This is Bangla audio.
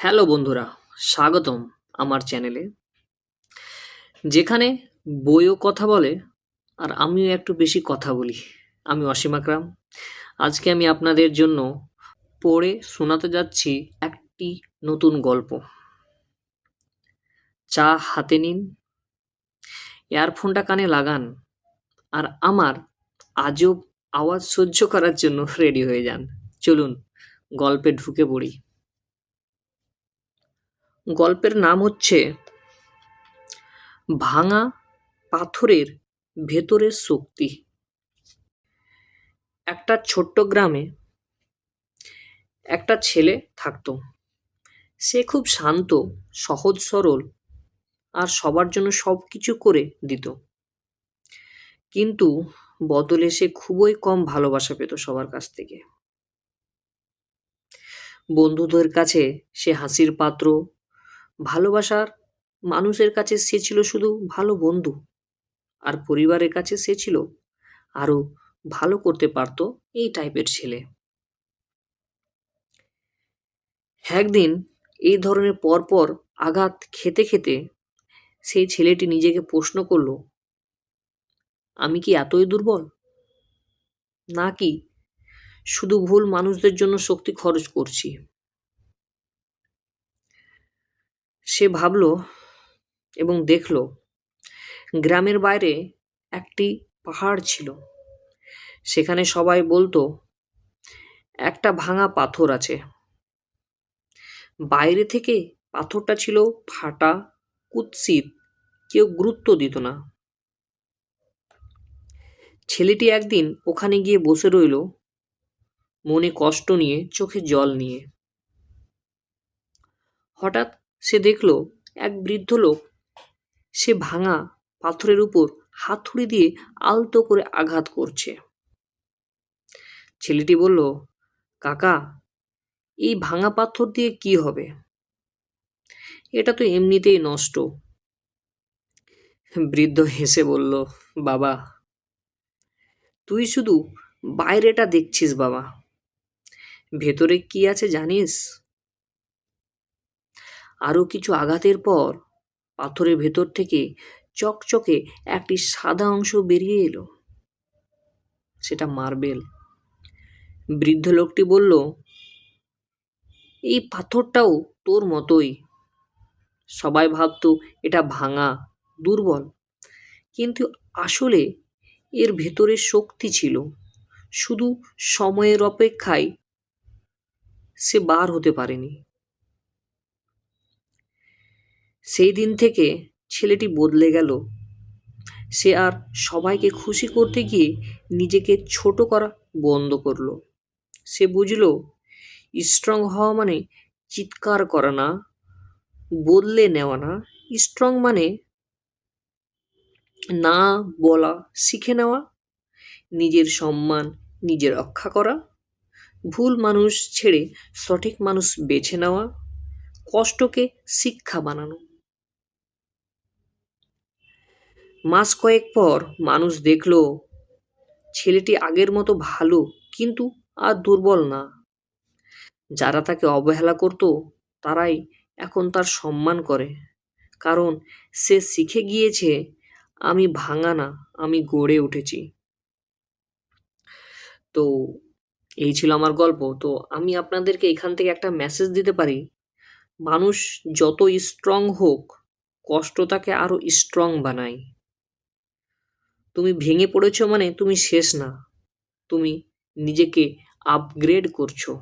হ্যালো বন্ধুরা, স্বাগতম আমার চ্যানেলে, যেখানে বইও কথা বলে আর আমিও একটু বেশি কথা বলি। আমি অসীম আকরাম। আজকে আমি আপনাদের জন্য পড়ে শোনাতে যাচ্ছি একটি নতুন গল্প। চা হাতে নিন, ইয়ারফোনটা কানে লাগান আর আমার আজব আওয়াজ সহ্য করার জন্য রেডি হয়ে যান। চলুন গল্পে ঢুকে পড়ি। গল্পের নাম হচ্ছে ভাঙা পাথরের ভেতরের শক্তি। একটা ছোট্ট গ্রামে একটা ছেলে থাকতো। সে খুব শান্ত, সহজ সরল আর সবার জন্য সবকিছু করে দিত। কিন্তু বদলে সে খুবই কম ভালোবাসা পেত সবার কাছ থেকে। বন্ধুদের কাছে সে হাসির পাত্র, ভালোবাসার মানুষের কাছে সে ছিল শুধু ভালো বন্ধু, আর পরিবারের কাছে সে ছিল আরো ভালো করতে পারতো এই টাইপের ছেলে। একদিন এই ধরনের পরপর আঘাত খেতে খেতে সেই ছেলেটি নিজেকে প্রশ্ন করল, আমি কি এতই দুর্বল, নাকি শুধু ভুল মানুষদের জন্য শক্তি খরচ করছি? সে ভাবল এবং দেখল গ্রামের বাইরে একটি পাহাড় ছিল। সেখানে সবাই বলতো একটা ভাঙা পাথর আছে। বাইরে থেকে পাথরটা ছিল ফাটা, কুৎসিত, কেউ গুরুত্ব দিত না। ছেলেটি একদিন ওখানে গিয়ে বসে রইল, মনে কষ্ট নিয়ে, চোখে জল নিয়ে। হঠাৎ সে দেখল এক বৃদ্ধ লোক সে ভাঙা পাথরের উপর হাতুড়ি দিয়ে আলতো করে আঘাত করছে। ছেলেটি বলল, কাকা, এই ভাঙা পাথর দিয়ে কি হবে? এটা তো এমনিতেই নষ্ট। বৃদ্ধ হেসে বলল, বাবা, তুই শুধু বাইরেটা দেখছিস বাবা, ভেতরে কি আছে জানিস? আরো কিছু আঘাতের পর পাথরের ভেতর থেকে চকচকে একটি সাদা অংশ বেরিয়ে এলো। সেটা মার্বেল। বৃদ্ধ লোকটি বলল, এই পাথরটাও তোর মতোই। সবাই ভাবতো এটা ভাঙা, দুর্বল, কিন্তু আসলে এর ভেতরে শক্তি ছিল। শুধু সময়ের অপেক্ষায় সে বার হতে পারেনি। সেই দিন থেকে ছেলেটি বদলে গেল। সে আর সবাইকে খুশি করতে গিয়ে নিজেকে ছোট করা বন্ধ করলো। সে বুঝলো স্ট্রং হওয়া মানে চিৎকার করা না, বদলে নেওয়া না। স্ট্রং মানে না বলা শিখে নেওয়া, নিজের সম্মান নিজে রক্ষা করা, ভুল মানুষ ছেড়ে সঠিক মানুষ বেছে নেওয়া, কষ্টকে শিক্ষা বানানো। মাস কয়েক পর মানুষ দেখলো ছেলেটি আগের মতো ভালো, কিন্তু আর দুর্বল না। যারা তাকে অবহেলা করত তারাই এখন তার সম্মান করে, কারণ সে শিখে গিয়েছে আমি ভাঙা না, আমি গড়ে উঠেছি। তো এই ছিল আমার গল্প। তো আমি আপনাদেরকে এখান থেকে একটা মেসেজ দিতে পারি, মানুষ যত স্ট্রং হোক, কষ্ট তাকে আরো স্ট্রং বানায়। তুমি ভেঙে পড়েছো মানে তুমি শেষ না, তুমি নিজেকে আপগ্রেড করছো।